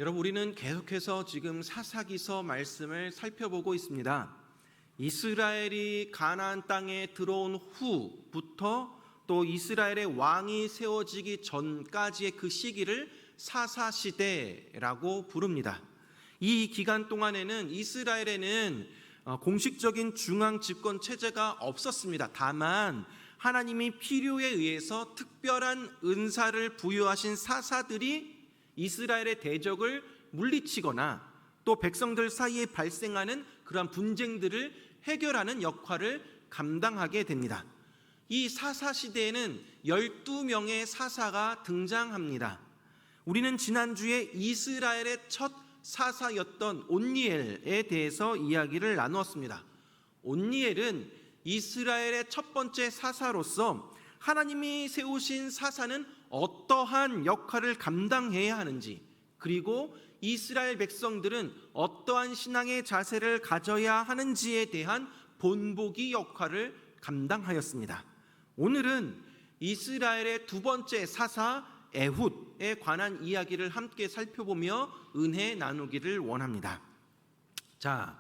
여러분, 우리는 계속해서 지금 사사기서 말씀을 살펴보고 있습니다. 이스라엘이 가나안 땅에 들어온 후부터 또 이스라엘의 왕이 세워지기 전까지의 그 시기를 사사시대라고 부릅니다. 이 기간 동안에는 이스라엘에는 공식적인 중앙 집권 체제가 없었습니다. 다만 하나님이 필요에 의해서 특별한 은사를 부여하신 사사들이 이스라엘의 대적을 물리치거나 또 백성들 사이에 발생하는 그러한 분쟁들을 해결하는 역할을 감당하게 됩니다. 이 사사 시대에는 12명의 사사가 등장합니다. 우리는 지난주에 이스라엘의 첫 사사였던 온니엘에 대해서 이야기를 나누었습니다. 온니엘은 이스라엘의 첫 번째 사사로서 하나님이 세우신 사사는 어떠한 역할을 감당해야 하는지, 그리고 이스라엘 백성들은 어떠한 신앙의 자세를 가져야 하는지에 대한 본보기 역할을 감당하였습니다. 오늘은 이스라엘의 두 번째 사사 에훗에 관한 이야기를 함께 살펴보며 은혜 나누기를 원합니다. 자,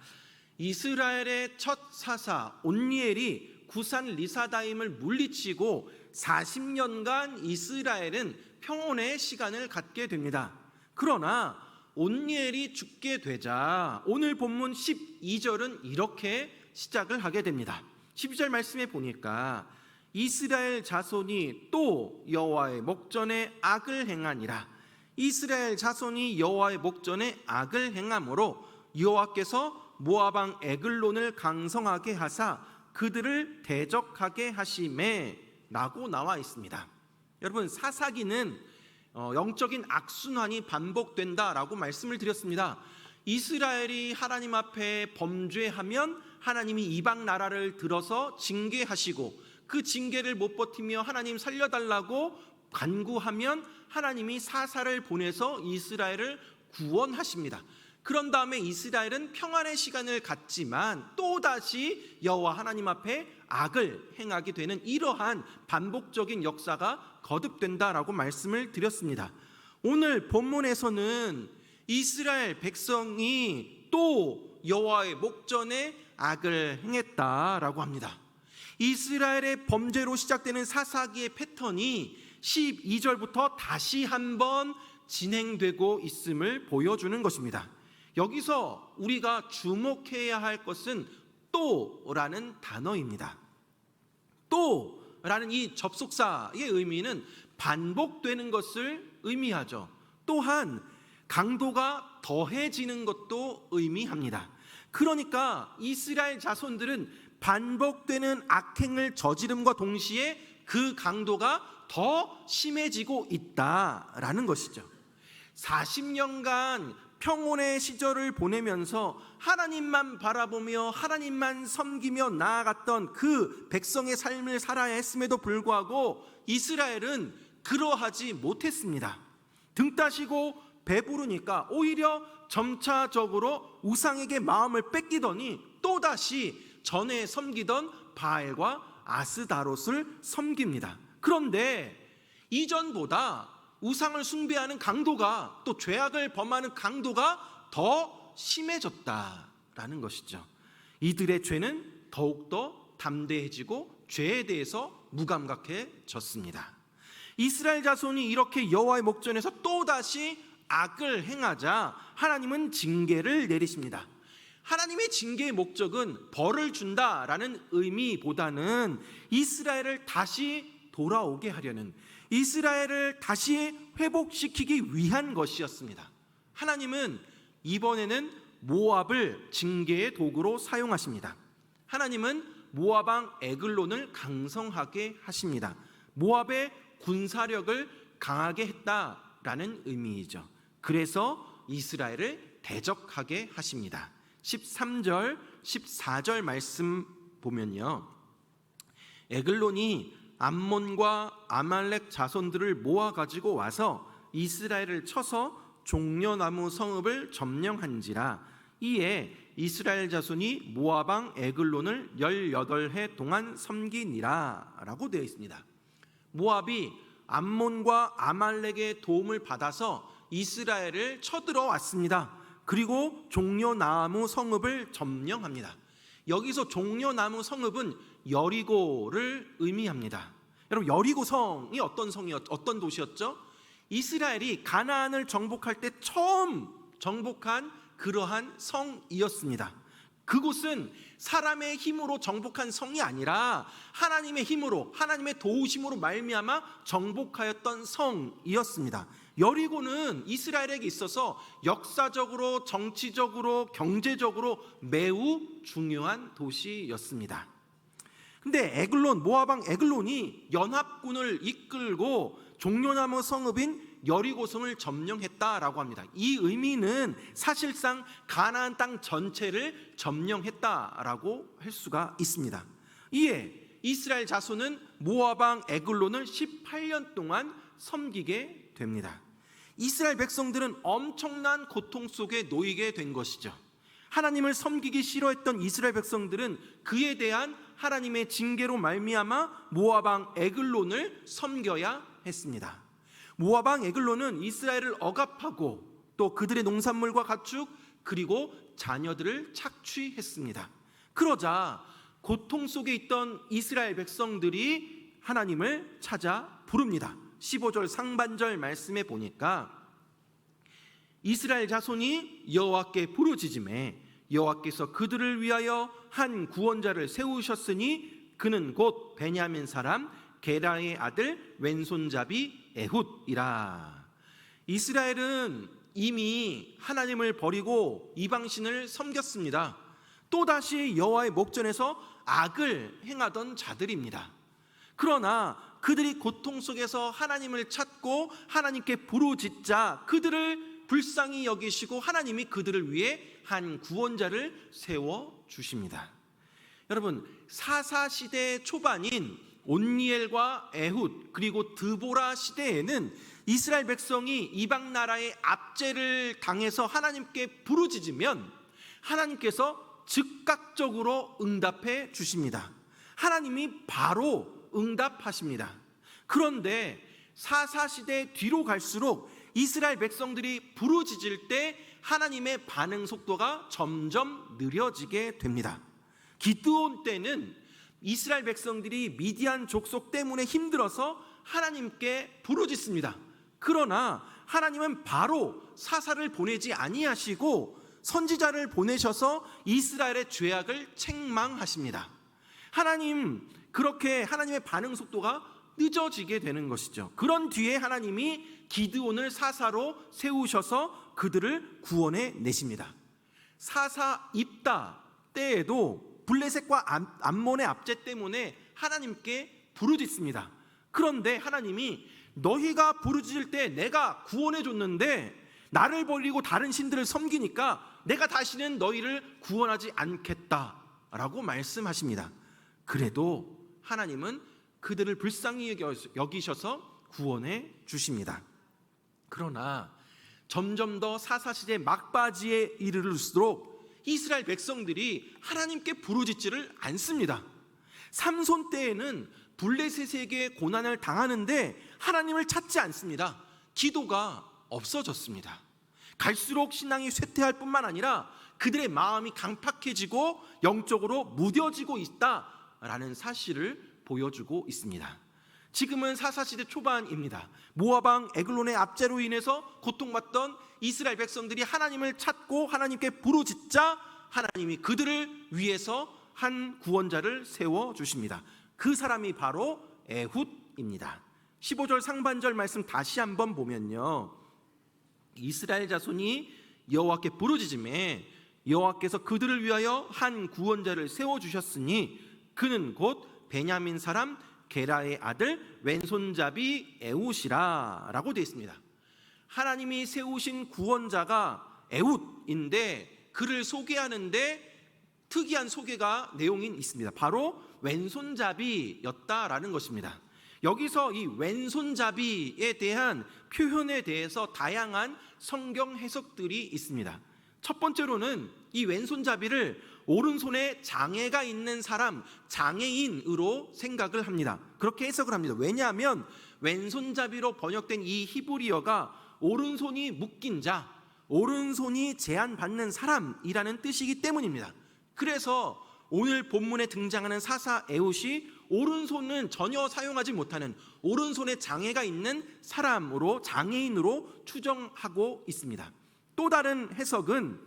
이스라엘의 첫 사사 온니엘이 구산 리사다임을 물리치고 40년간 이스라엘은 평온의 시간을 갖게 됩니다. 그러나 온니엘이 죽게 되자 오늘 본문 12절은 이렇게 시작을 하게 됩니다. 12절 말씀에 보니까 이스라엘 자손이 또 여호와의 목전에 악을 행하니라. 이스라엘 자손이 여호와의 목전에 악을 행함으로 여호와께서 모압 왕 에글론을 강성하게 하사 그들을 대적하게 하시매 라고 나와 있습니다. 여러분, 사사기는 영적인 악순환이 반복된다라고 말씀을 드렸습니다. 이스라엘이 하나님 앞에 범죄하면 하나님이 이방 나라를 들어서 징계하시고, 그 징계를 못 버티며 하나님 살려달라고 간구하면 하나님이 사사를 보내서 이스라엘을 구원하십니다. 그런 다음에 이스라엘은 평안의 시간을 갖지만 또다시 여호와 하나님 앞에 악을 행하게 되는 이러한 반복적인 역사가 거듭된다라고 말씀을 드렸습니다. 오늘 본문에서는 이스라엘 백성이 또 여호와의 목전에 악을 행했다라고 합니다. 이스라엘의 범죄로 시작되는 사사기의 패턴이 12절부터 다시 한번 진행되고 있음을 보여주는 것입니다. 여기서 우리가 주목해야 할 것은 또라는 단어입니다. 또라는 이 접속사의 의미는 반복되는 것을 의미하죠. 또한 강도가 더해지는 것도 의미합니다. 그러니까 이스라엘 자손들은 반복되는 악행을 저지름과 동시에 그 강도가 더 심해지고 있다라는 것이죠. 40년간 평온의 시절을 보내면서 하나님만 바라보며 하나님만 섬기며 나아갔던 그 백성의 삶을 살아야 했음에도 불구하고 이스라엘은 그러하지 못했습니다. 등 따시고 배부르니까 오히려 점차적으로 우상에게 마음을 뺏기더니 또다시 전에 섬기던 바알과 아스다롯을 섬깁니다. 그런데 이전보다 우상을 숭배하는 강도가, 또 죄악을 범하는 강도가 더 심해졌다라는 것이죠. 이들의 죄는 더욱더 담대해지고 죄에 대해서 무감각해졌습니다. 이스라엘 자손이 이렇게 여호와의 목전에서 또다시 악을 행하자 하나님은 징계를 내리십니다. 하나님의 징계의 목적은 벌을 준다라는 의미보다는 이스라엘을 다시 돌아오게 하려는, 이스라엘을 다시 회복시키기 위한 것이었습니다. 하나님은 이번에는 모압을 징계의 도구로 사용하십니다. 하나님은 모압 왕 에글론을 강성하게 하십니다. 모압의 군사력을 강하게 했다라는 의미이죠. 그래서 이스라엘을 대적하게 하십니다. 13절, 14절 말씀 보면요, 에글론이 암몬과 아말렉 자손들을 모아 가지고 와서 이스라엘을 쳐서 종려나무 성읍을 점령한지라. 이에 이스라엘 자손이 모압 왕 에글론을 18해 동안 섬기니라 라고 되어 있습니다. 모압이 암몬과 아말렉의 도움을 받아서 이스라엘을 쳐들어왔습니다. 그리고 종려나무 성읍을 점령합니다. 여기서 종려나무 성읍은 여리고를 의미합니다. 여러분, 여리고 성이 어떤 도시였죠? 이스라엘이 가나안을 정복할 때 처음 정복한 그러한 성이었습니다. 그곳은 사람의 힘으로 정복한 성이 아니라 하나님의 힘으로, 하나님의 도우심으로 말미암아 정복하였던 성이었습니다. 여리고는 이스라엘에게 있어서 역사적으로, 정치적으로, 경제적으로 매우 중요한 도시였습니다. 근데 에글론, 모압 왕 에글론이 연합군을 이끌고 종려나무 성읍인 여리고성을 점령했다라고 합니다. 이 의미는 사실상 가나안 땅 전체를 점령했다라고 할 수가 있습니다. 이에 이스라엘 자손은 모압 왕 에글론을 18년 동안 섬기게 됩니다. 이스라엘 백성들은 엄청난 고통 속에 놓이게 된 것이죠. 하나님을 섬기기 싫어했던 이스라엘 백성들은 그에 대한 하나님의 징계로 말미암아 모압 왕 에글론을 섬겨야 했습니다. 모압 왕 에글론은 이스라엘을 억압하고 또 그들의 농산물과 가축 그리고 자녀들을 착취했습니다. 그러자 고통 속에 있던 이스라엘 백성들이 하나님을 찾아 부릅니다. 15절 상반절 말씀에 보니까 이스라엘 자손이 여호와께 부르짖음에 여호와께서 그들을 위하여 한 구원자를 세우셨으니 그는 곧 베냐민 사람 게라의 아들 왼손잡이 에훗이라. 이스라엘은 이미 하나님을 버리고 이방신을 섬겼습니다. 또다시 여호와의 목전에서 악을 행하던 자들입니다. 그러나 그들이 고통 속에서 하나님을 찾고 하나님께 부르짖자 그들을 불쌍히 여기시고 하나님이 그들을 위해 한 구원자를 세워주십니다. 여러분, 사사시대 초반인 온니엘과 에훗 그리고 드보라 시대에는 이스라엘 백성이 이방 나라의 압제를 당해서 하나님께 부르짖으면 하나님께서 즉각적으로 응답해 주십니다. 하나님이 바로 응답하십니다. 그런데 사사시대 뒤로 갈수록 이스라엘 백성들이 부르짖을 때 하나님의 반응 속도가 점점 느려지게 됩니다. 기드온 때는 이스라엘 백성들이 미디안 족속 때문에 힘들어서 하나님께 부르짖습니다. 그러나 하나님은 바로 사사를 보내지 아니하시고 선지자를 보내셔서 이스라엘의 죄악을 책망하십니다. 그렇게 하나님의 반응 속도가 늦어지게 되는 것이죠. 그런 뒤에 하나님이 기드온을 사사로 세우셔서 그들을 구원해 내십니다. 사사 입다 때에도 블레셋과 암몬의 압제 때문에 하나님께 부르짖습니다. 그런데 하나님이 너희가 부르짖을 때 내가 구원해 줬는데 나를 버리고 다른 신들을 섬기니까 내가 다시는 너희를 구원하지 않겠다라고 말씀하십니다. 그래도 하나님은 그들을 불쌍히 여기셔서 구원해 주십니다. 그러나 점점 더 사사시대 막바지에 이르를수록 이스라엘 백성들이 하나님께 부르짖지를 않습니다. 삼손 때에는 블레셋에게 고난을 당하는데 하나님을 찾지 않습니다. 기도가 없어졌습니다. 갈수록 신앙이 쇠퇴할 뿐만 아니라 그들의 마음이 강팍해지고 영적으로 무뎌지고 있다라는 사실을 보여주고 있습니다. 지금은 사사시대 초반입니다. 모압 왕 에글론의 압제로 인해서 고통받던 이스라엘 백성들이 하나님을 찾고 하나님께 부르짖자 하나님이 그들을 위해서 한 구원자를 세워주십니다. 그 사람이 바로 에훗입니다. 15절 상반절 말씀 다시 한번 보면요, 이스라엘 자손이 여호와께 부르짖음에 여호와께서 그들을 위하여 한 구원자를 세워주셨으니 그는 곧 베냐민 사람 게라의 아들 왼손잡이 에훗이라 라고 되어 있습니다. 하나님이 세우신 구원자가 에훗인데 그를 소개하는데 특이한 소개가 내용이 있습니다. 바로 왼손잡이였다라는 것입니다. 여기서 이 왼손잡이에 대한 표현에 대해서 다양한 성경 해석들이 있습니다. 첫 번째로는 이 왼손잡이를 오른손에 장애가 있는 사람, 장애인으로 생각을 합니다. 그렇게 해석을 합니다. 왜냐하면 왼손잡이로 번역된 이 히브리어가 오른손이 묶인 자, 오른손이 제한받는 사람이라는 뜻이기 때문입니다. 그래서 오늘 본문에 등장하는 사사 에훗이 오른손은 전혀 사용하지 못하는, 오른손에 장애가 있는 사람으로, 장애인으로 추정하고 있습니다. 또 다른 해석은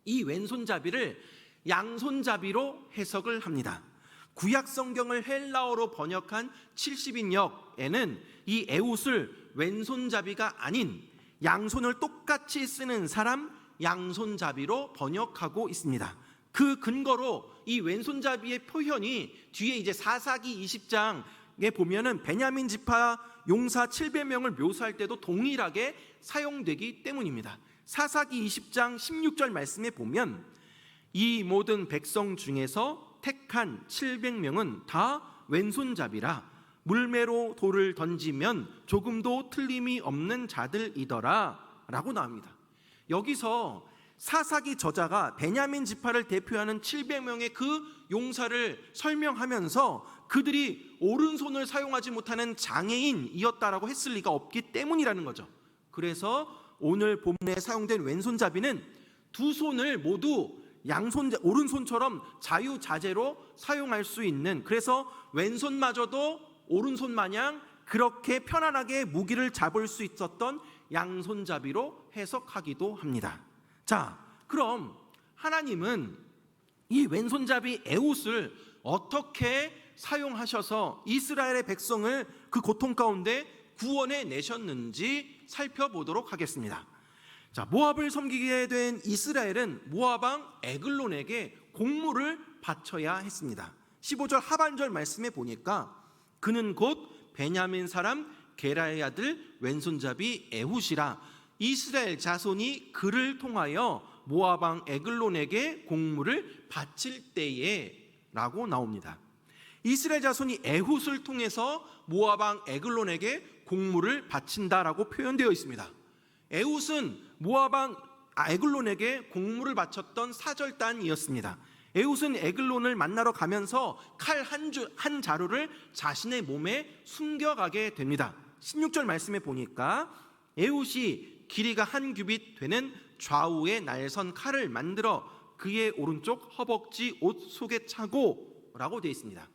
이 왼손잡이를 양손잡이로 해석을 합니다. 구약 성경을 헬라어로 번역한 70인역에는 이 에훗을 왼손잡이가 아닌 양손을 똑같이 쓰는 사람, 양손잡이로 번역하고 있습니다. 그 근거로 이 왼손잡이의 표현이 뒤에 이제 사사기 20장에 보면은 베냐민 지파 용사 700명을 묘사할 때도 동일하게 사용되기 때문입니다. 사사기 20장 16절 말씀에 보면 이 모든 백성 중에서 택한 700명은 다 왼손잡이라 물매로 돌을 던지면 조금도 틀림이 없는 자들이더라 라고 나옵니다. 여기서 사사기 저자가 베냐민 지파를 대표하는 700명의 그 용사를 설명하면서 그들이 오른손을 사용하지 못하는 장애인이었다라고 했을 리가 없기 때문이라는 거죠. 그래서 오늘 본문에 사용된 왼손잡이는 두 손을 모두 오른손처럼 자유자재로 사용할 수 있는, 그래서 왼손마저도 오른손 마냥 그렇게 편안하게 무기를 잡을 수 있었던 양손잡이로 해석하기도 합니다. 자, 그럼 하나님은 이 왼손잡이 에훗을 어떻게 사용하셔서 이스라엘의 백성을 그 고통 가운데 구원해 내셨는지 살펴보도록 하겠습니다. 자, 모압을 섬기게 된 이스라엘은 모압 왕 에글론에게 공물을 바쳐야 했습니다. 15절 하반절 말씀에 보니까 그는 곧 베냐민 사람 게라의 아들 왼손잡이 에훗이라 이스라엘 자손이 그를 통하여 모압 왕 에글론에게 공물을 바칠 때에 라고 나옵니다. 이스라엘 자손이 에훗을 통해서 모압 왕 에글론에게 공물을 바친다라고 표현되어 있습니다. 에훗은 모압 왕 에글론에게 공물을 바쳤던 사절단이었습니다. 에훗은 에글론을 만나러 가면서 칼 한 자루를 자신의 몸에 숨겨가게 됩니다. 16절 말씀에 보니까 에훗이 길이가 한 규빗 되는 좌우에 날선 칼을 만들어 그의 오른쪽 허벅지 옷 속에 차고 라고 되어 있습니다.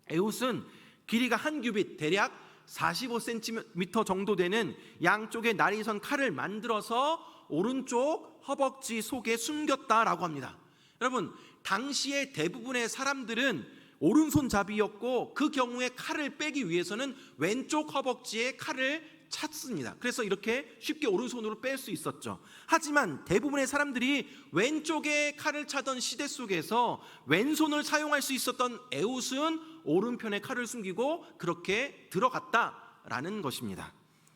에훗은 길이가 한 규빗, 대략 45cm 정도 되는 양쪽에 날이 선 칼을 만들어서 오른쪽 허벅지 속에 숨겼다라고 합니다. 여러분, 당시의 대부분의 사람들은 오른손잡이였고 그 경우에 칼을 빼기 위해서는 왼쪽 허벅지에 칼을 찼습니다. 그래서 이렇게 쉽게 오른손으로 뺄 수 있었죠. 하지만 대부분의 사람들이 왼쪽에 칼을 차던 시대 속에서 왼손을 사용할 수 있었던 에훗은 오른편에 칼을 숨기고 그렇게 들어갔다라는 것입니다.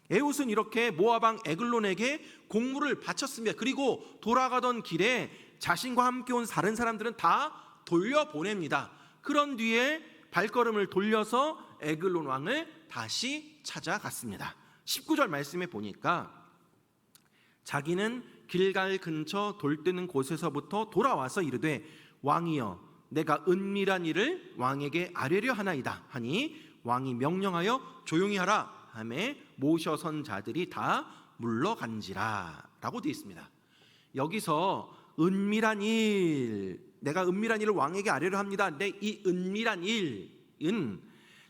에훗은 이렇게 모압 왕 에글론에게 공물을 바쳤습니다. 그리고 돌아가던 길에 자신과 함께 온 다른 사람들은 다 돌려보냅니다. 그런 뒤에 발걸음을 돌려서 에글론 왕을 다시 찾아갔습니다. 19절 말씀에 보니까 자기는 길갈 근처 돌뜨는 곳에서부터 돌아와서 이르되 왕이여 내가 은밀한 일을 왕에게 아뢰려 하나이다 하니 왕이 명령하여 조용히 하라 하매 모셔선 자들이 다 물러간지라 라고 되어 있습니다. 여기서 은밀한 일, 내가 은밀한 일을 왕에게 아뢰려 합니다. 근데 이 은밀한 일은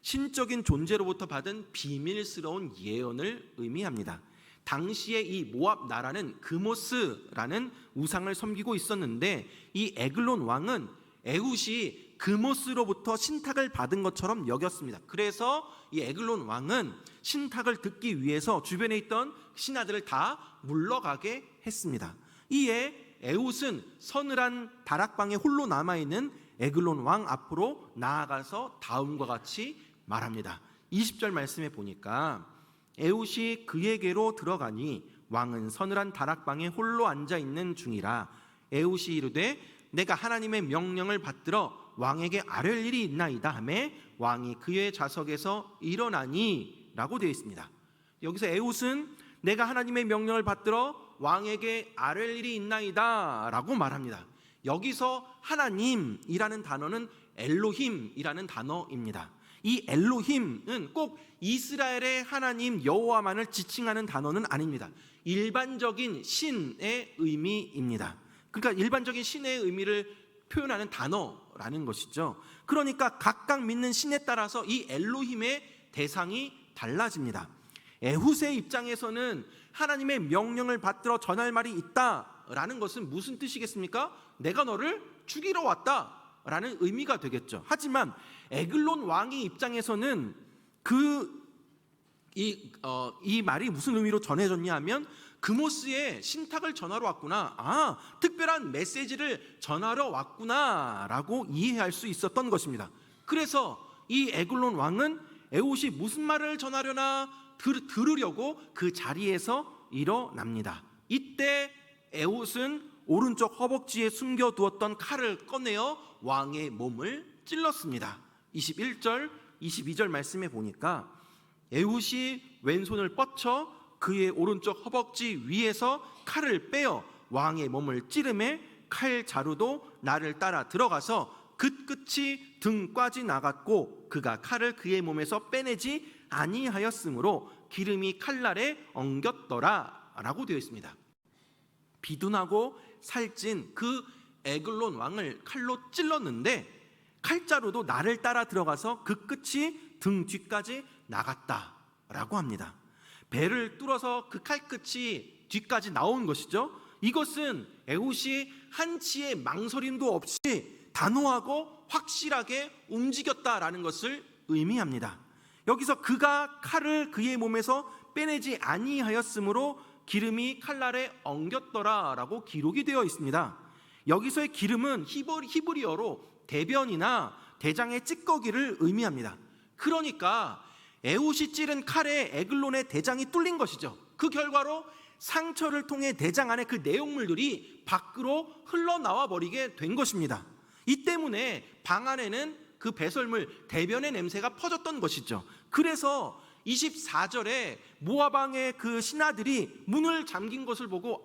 신적인 존재로부터 받은 비밀스러운 예언을 의미합니다. 당시에 이 모압 나라는 그모스라는 우상을 섬기고 있었는데 이 에글론 왕은 에훗이 그모스로부터 신탁을 받은 것처럼 여겼습니다. 그래서 이 에글론 왕은 신탁을 듣기 위해서 주변에 있던 신하들을 다 물러가게 했습니다. 이에 에훗은 서늘한 다락방에 홀로 남아있는 에글론 왕 앞으로 나아가서 다음과 같이 말합니다. 20절 말씀에 보니까 에훗이 그에게로 들어가니 왕은 서늘한 다락방에 홀로 앉아있는 중이라 에훗이 이르되 내가 하나님의 명령을 받들어 왕에게 아뢰 일이 있나이다 하매 왕이 그의 좌석에서 일어나니 라고 되어 있습니다. 여기서 에훗은 내가 하나님의 명령을 받들어 왕에게 아뢰 일이 있나이다 라고 말합니다. 여기서 하나님이라는 단어는 엘로힘이라는 단어입니다. 이 엘로힘은 꼭 이스라엘의 하나님 여호와만을 지칭하는 단어는 아닙니다. 일반적인 신의 의미입니다. 그러니까 일반적인 신의 의미를 표현하는 단어라는 것이죠. 그러니까 각각 믿는 신에 따라서 이 엘로힘의 대상이 달라집니다. 에훗의 입장에서는 하나님의 명령을 받들어 전할 말이 있다라는 것은 무슨 뜻이겠습니까? 내가 너를 죽이러 왔다라는 의미가 되겠죠. 하지만 에글론 왕의 입장에서는 이 말이 무슨 의미로 전해졌냐 하면 그모스의 신탁을 전하러 왔구나, 특별한 메시지를 전하러 왔구나 라고 이해할 수 있었던 것입니다. 그래서 이 에글론 왕은 에훗이 무슨 말을 전하려나 들으려고 그 자리에서 일어납니다. 이때 에훗은 오른쪽 허벅지에 숨겨두었던 칼을 꺼내어 왕의 몸을 찔렀습니다. 21절 22절 말씀에 보니까 에훗이 왼손을 뻗쳐 그의 오른쪽 허벅지 위에서 칼을 빼어 왕의 몸을 찌르매 칼 자루도 나를 따라 들어가서 그 끝이 등까지 나갔고 그가 칼을 그의 몸에서 빼내지 아니하였으므로 기름이 칼날에 엉겼더라 라고 되어 있습니다. 비둔하고 살찐 그 에글론 왕을 칼로 찔렀는데 칼자루도 나를 따라 들어가서 그 끝이 등 뒤까지 나갔다라고 합니다. 배를 뚫어서 그 칼끝이 뒤까지 나온 것이죠. 이것은 에훗이 한치의 망설임도 없이 단호하고 확실하게 움직였다라는 것을 의미합니다. 여기서 그가 칼을 그의 몸에서 빼내지 아니하였으므로 기름이 칼날에 엉겼더라라고 기록이 되어 있습니다. 여기서의 기름은 히브리어로 대변이나 대장의 찌꺼기를 의미합니다. 그러니까 에훗이 찌른 칼에 에글론의 대장이 뚫린 것이죠. 그 결과로 상처를 통해 대장 안에 그 내용물들이 밖으로 흘러나와 버리게 된 것입니다. 이 때문에 방 안에는 그 배설물 대변의 냄새가 퍼졌던 것이죠. 그래서 24절에 모압 왕의 그 신하들이 문을 잠긴 것을 보고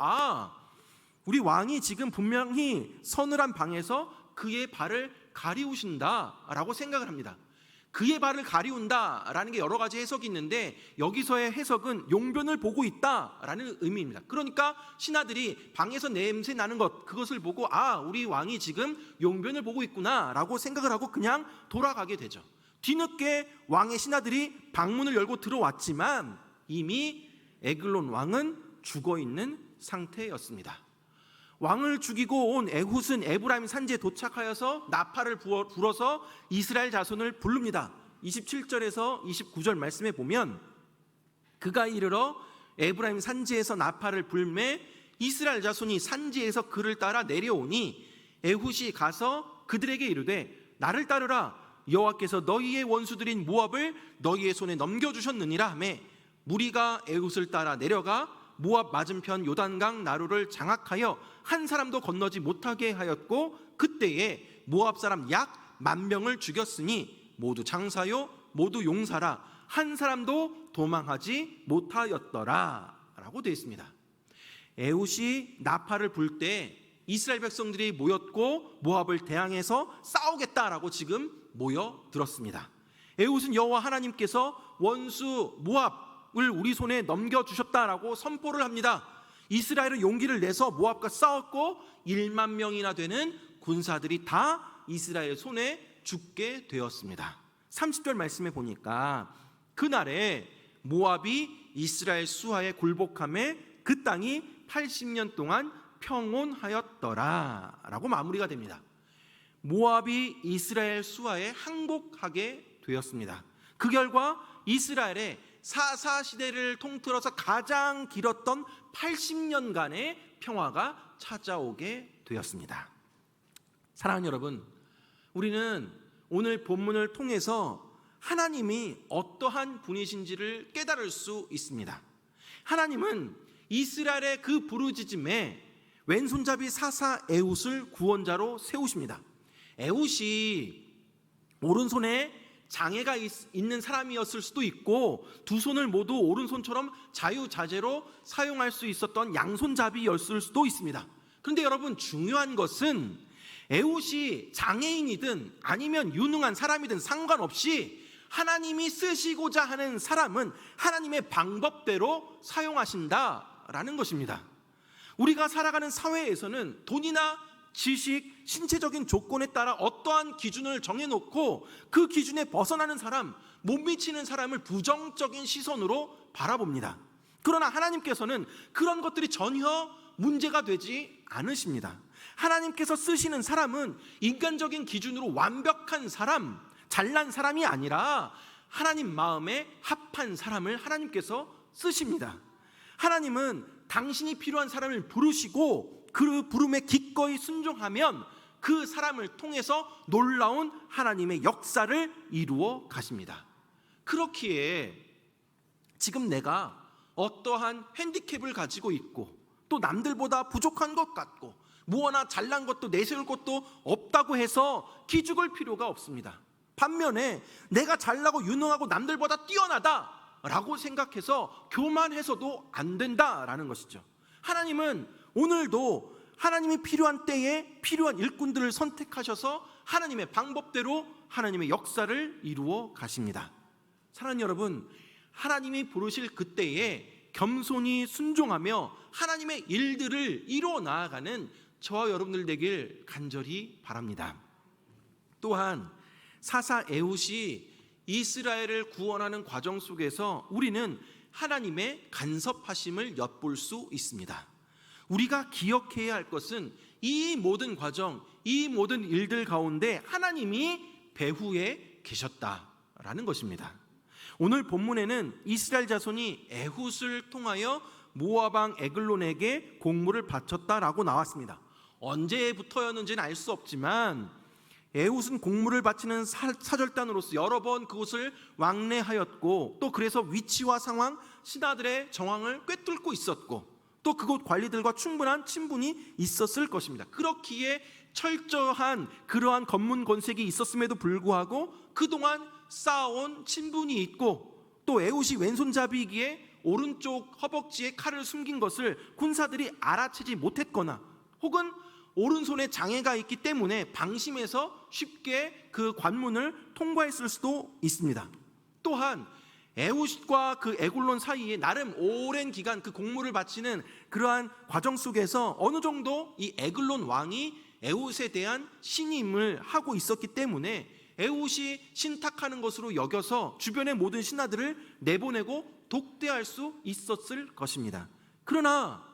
우리 왕이 지금 분명히 서늘한 방에서 그의 발을 가리우신다라고 생각을 합니다. 그의 발을 가리운다라는 게 여러 가지 해석이 있는데 여기서의 해석은 용변을 보고 있다라는 의미입니다. 그러니까 신하들이 방에서 냄새 나는 그것을 보고 우리 왕이 지금 용변을 보고 있구나라고 생각을 하고 그냥 돌아가게 되죠. 뒤늦게 왕의 신하들이 방문을 열고 들어왔지만 이미 에글론 왕은 죽어있는 상태였습니다. 왕을 죽이고 온 에훗은 에브라임 산지에 도착하여서 나팔을 불어서 이스라엘 자손을 부릅니다. 27절에서 29절 말씀에 보면 그가 이르러 에브라임 산지에서 나팔을 불매 이스라엘 자손이 산지에서 그를 따라 내려오니 에훗이 가서 그들에게 이르되 나를 따르라 여호와께서 너희의 원수들인 모압을 너희의 손에 넘겨주셨느니라 하매 무리가 에훗을 따라 내려가 모압 맞은편 요단강 나루를 장악하여 한 사람도 건너지 못하게 하였고 그때에 모압 사람 약 10,000명을 죽였으니 모두 장사요 모두 용사라 한 사람도 도망하지 못하였더라 라고 되어 있습니다. 에훗이 나팔을 불 때 이스라엘 백성들이 모였고 모압을 대항해서 싸우겠다라고 지금 모여들었습니다. 에훗은 여호와 하나님께서 원수 모압을 우리 손에 넘겨주셨다라고 선포를 합니다. 이스라엘은 용기를 내서 모압과 싸웠고 10,000명이나 되는 군사들이 다 이스라엘 손에 죽게 되었습니다. 30절 말씀에 보니까 그날에 모압이 이스라엘 수하에 굴복함에 그 땅이 80년 동안 평온하였더라 라고 마무리가 됩니다. 모압이 이스라엘 수하에 항복하게 되었습니다. 그 결과 이스라엘의 사사시대를 통틀어서 가장 길었던 80년간의 평화가 찾아오게 되었습니다. 사랑하는 여러분, 우리는 오늘 본문을 통해서 하나님이 어떠한 분이신지를 깨달을 수 있습니다. 하나님은 이스라엘의 그 부르짖음에 왼손잡이 사사 에훗을 구원자로 세우십니다. 에훗이 오른손에 장애가 있는 사람이었을 수도 있고 두 손을 모두 오른손처럼 자유자재로 사용할 수 있었던 양손잡이였을 수도 있습니다. 그런데 여러분, 중요한 것은 에훗이 장애인이든 아니면 유능한 사람이든 상관없이 하나님이 쓰시고자 하는 사람은 하나님의 방법대로 사용하신다라는 것입니다. 우리가 살아가는 사회에서는 돈이나 지식, 신체적인 조건에 따라 어떠한 기준을 정해놓고 그 기준에 벗어나는 사람, 못 미치는 사람을 부정적인 시선으로 바라봅니다. 그러나 하나님께서는 그런 것들이 전혀 문제가 되지 않으십니다. 하나님께서 쓰시는 사람은 인간적인 기준으로 완벽한 사람, 잘난 사람이 아니라 하나님 마음에 합한 사람을 하나님께서 쓰십니다. 하나님은 당신이 필요한 사람을 부르시고 그 부름에 기꺼이 순종하면 그 사람을 통해서 놀라운 하나님의 역사를 이루어 가십니다. 그렇기에 지금 내가 어떠한 핸디캡을 가지고 있고 또 남들보다 부족한 것 같고 뭐 하나 잘난 것도 내세울 것도 없다고 해서 기죽을 필요가 없습니다. 반면에 내가 잘나고 유능하고 남들보다 뛰어나다라고 생각해서 교만해서도 안 된다라는 것이죠. 하나님은 오늘도 하나님이 필요한 때에 필요한 일꾼들을 선택하셔서 하나님의 방법대로 하나님의 역사를 이루어 가십니다. 사랑하는 여러분, 하나님이 부르실 그때에 겸손히 순종하며 하나님의 일들을 이루어 나아가는 저와 여러분들 되길 간절히 바랍니다. 또한 사사 에훗이 이스라엘을 구원하는 과정 속에서 우리는 하나님의 간섭하심을 엿볼 수 있습니다. 우리가 기억해야 할 것은 이 모든 과정, 이 모든 일들 가운데 하나님이 배후에 계셨다라는 것입니다. 오늘 본문에는 이스라엘 자손이 에훗을 통하여 모압 왕 에글론에게 공물을 바쳤다라고 나왔습니다. 언제부터였는지는 알 수 없지만 에훗은 공물을 바치는 사절단으로서 여러 번 그곳을 왕래하였고 또 그래서 위치와 상황, 신하들의 정황을 꿰뚫고 있었고 또 그곳 관리들과 충분한 친분이 있었을 것입니다. 그렇기에 철저한 그러한 검문 권색이 있었음에도 불구하고 그동안 쌓아온 친분이 있고 또 에훗이 왼손잡이기에 오른쪽 허벅지에 칼을 숨긴 것을 군사들이 알아채지 못했거나 혹은 오른손에 장애가 있기 때문에 방심해서 쉽게 그 관문을 통과했을 수도 있습니다. 또한 에훗과 그 에글론 사이에 나름 오랜 기간 그 공물을 바치는 그러한 과정 속에서 어느 정도 이 에글론 왕이 에훗에 대한 신임을 하고 있었기 때문에 에훗이 신탁하는 것으로 여겨서 주변의 모든 신하들을 내보내고 독대할 수 있었을 것입니다. 그러나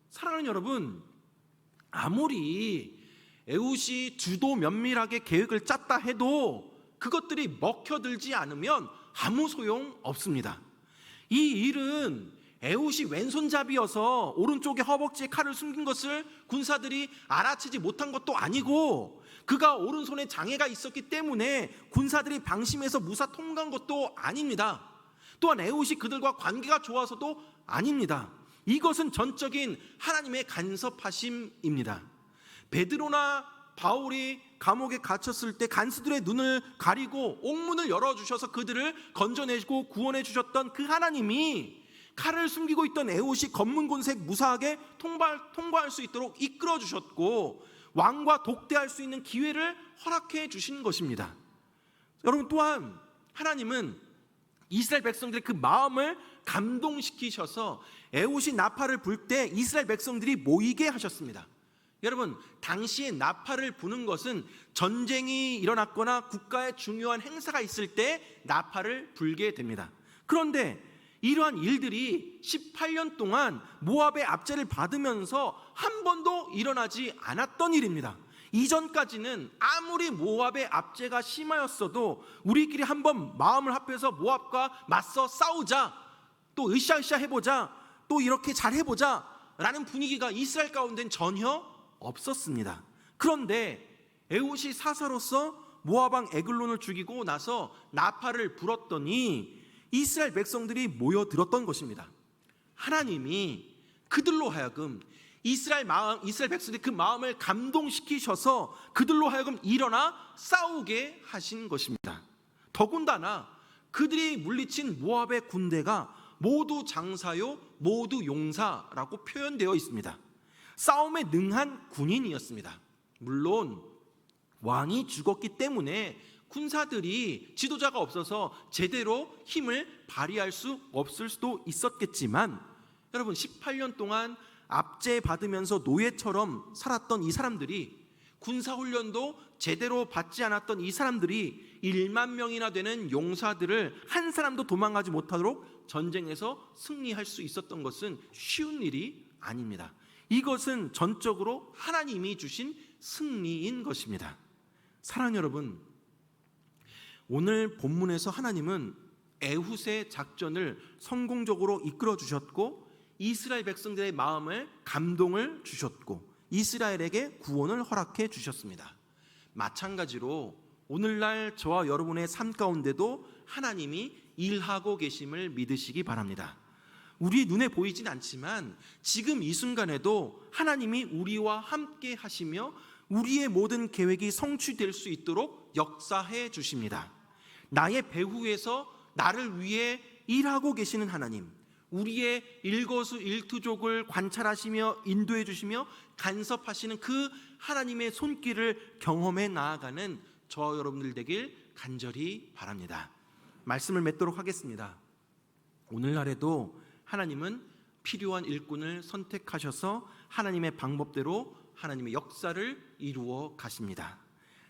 사랑하는 여러분, 아무리 에훗이 주도 면밀하게 계획을 짰다 해도 그것들이 먹혀들지 않으면 아무 소용 없습니다. 이 일은 에훗이 왼손잡이여서 오른쪽에 허벅지에 칼을 숨긴 것을 군사들이 알아채지 못한 것도 아니고 그가 오른손에 장애가 있었기 때문에 군사들이 방심해서 무사 통과한 것도 아닙니다. 또한 에훗이 그들과 관계가 좋아서도 아닙니다. 이것은 전적인 하나님의 간섭하심입니다. 베드로나 바울이 감옥에 갇혔을 때 간수들의 눈을 가리고 옥문을 열어주셔서 그들을 건져내고 구원해 주셨던 그 하나님이 칼을 숨기고 있던 에훗이 검문곤색 무사하게 통과할 수 있도록 이끌어 주셨고 왕과 독대할 수 있는 기회를 허락해 주신 것입니다. 여러분, 또한 하나님은 이스라엘 백성들의 그 마음을 감동시키셔서 에훗이 나팔을 불 때 이스라엘 백성들이 모이게 하셨습니다. 여러분, 당시에 나팔을 부는 것은 전쟁이 일어났거나 국가에 중요한 행사가 있을 때 나팔을 불게 됩니다. 그런데 이러한 일들이 18년 동안 모압의 압제를 받으면서 한 번도 일어나지 않았던 일입니다. 이전까지는 아무리 모압의 압제가 심하였어도 우리끼리 한번 마음을 합해서 모압과 맞서 싸우자, 또 으쌰으쌰 해보자, 또 이렇게 잘 해보자 라는 분위기가 이스라엘 가운데는 전혀 없었습니다. 그런데 에훗이 사사로서 모압 왕 에글론을 죽이고 나서 나팔을 불었더니 이스라엘 백성들이 모여들었던 것입니다. 하나님이 그들로 하여금 이스라엘 백성들의 그 마음을 감동시키셔서 그들로 하여금 일어나 싸우게 하신 것입니다. 더군다나 그들이 물리친 모압의 군대가 모두 장사요 모두 용사라고 표현되어 있습니다. 싸움에 능한 군인이었습니다. 물론 왕이 죽었기 때문에 군사들이 지도자가 없어서 제대로 힘을 발휘할 수 없을 수도 있었겠지만, 여러분 18년 동안 압제받으면서 노예처럼 살았던 이 사람들이, 군사훈련도 제대로 받지 않았던 이 사람들이 1만 명이나 되는 용사들을 한 사람도 도망가지 못하도록 전쟁에서 승리할 수 있었던 것은 쉬운 일이 아닙니다. 이것은 전적으로 하나님이 주신 승리인 것입니다. 사랑하는 여러분, 오늘 본문에서 하나님은 에훗의 작전을 성공적으로 이끌어 주셨고, 이스라엘 백성들의 마음을 감동을 주셨고, 이스라엘에게 구원을 허락해 주셨습니다. 마찬가지로 오늘날 저와 여러분의 삶 가운데도 하나님이 일하고 계심을 믿으시기 바랍니다. 우리 눈에 보이진 않지만 지금 이 순간에도 하나님이 우리와 함께 하시며 우리의 모든 계획이 성취될 수 있도록 역사해 주십니다. 나의 배후에서 나를 위해 일하고 계시는 하나님, 우리의 일거수일투족을 관찰하시며 인도해 주시며 간섭하시는 그 하나님의 손길을 경험해 나아가는 저와 여러분들 되길 간절히 바랍니다. 말씀을 맺도록 하겠습니다. 오늘날에도 하나님은 필요한 일꾼을 선택하셔서 하나님의 방법대로 하나님의 역사를 이루어 가십니다.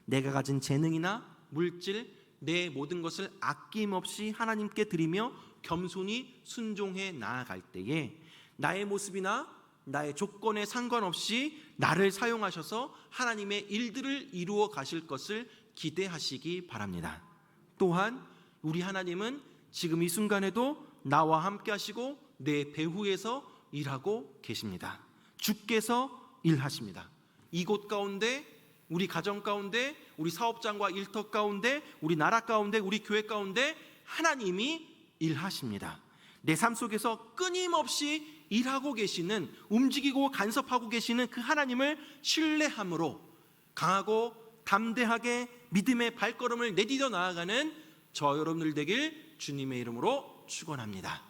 내가 가진 재능이나 물질, 내 모든 것을 아낌없이 하나님께 드리며 겸손히 순종해 나아갈 때에 나의 모습이나 나의 조건에 상관없이 나를 사용하셔서 하나님의 일들을 이루어 가실 것을 기대하시기 바랍니다. 또한 우리 하나님은 지금 이 순간에도 나와 함께 하시고 내 배후에서 일하고 계십니다. 주께서 일하십니다. 이곳 가운데, 우리 가정 가운데, 우리 사업장과 일터 가운데, 우리 나라 가운데, 우리 교회 가운데 하나님이 일하십니다. 내 삶 속에서 끊임없이 일하고 계시는, 움직이고 간섭하고 계시는 그 하나님을 신뢰함으로 강하고 담대하게 믿음의 발걸음을 내디뎌 나아가는 저 여러분들 되길 주님의 이름으로 축원합니다.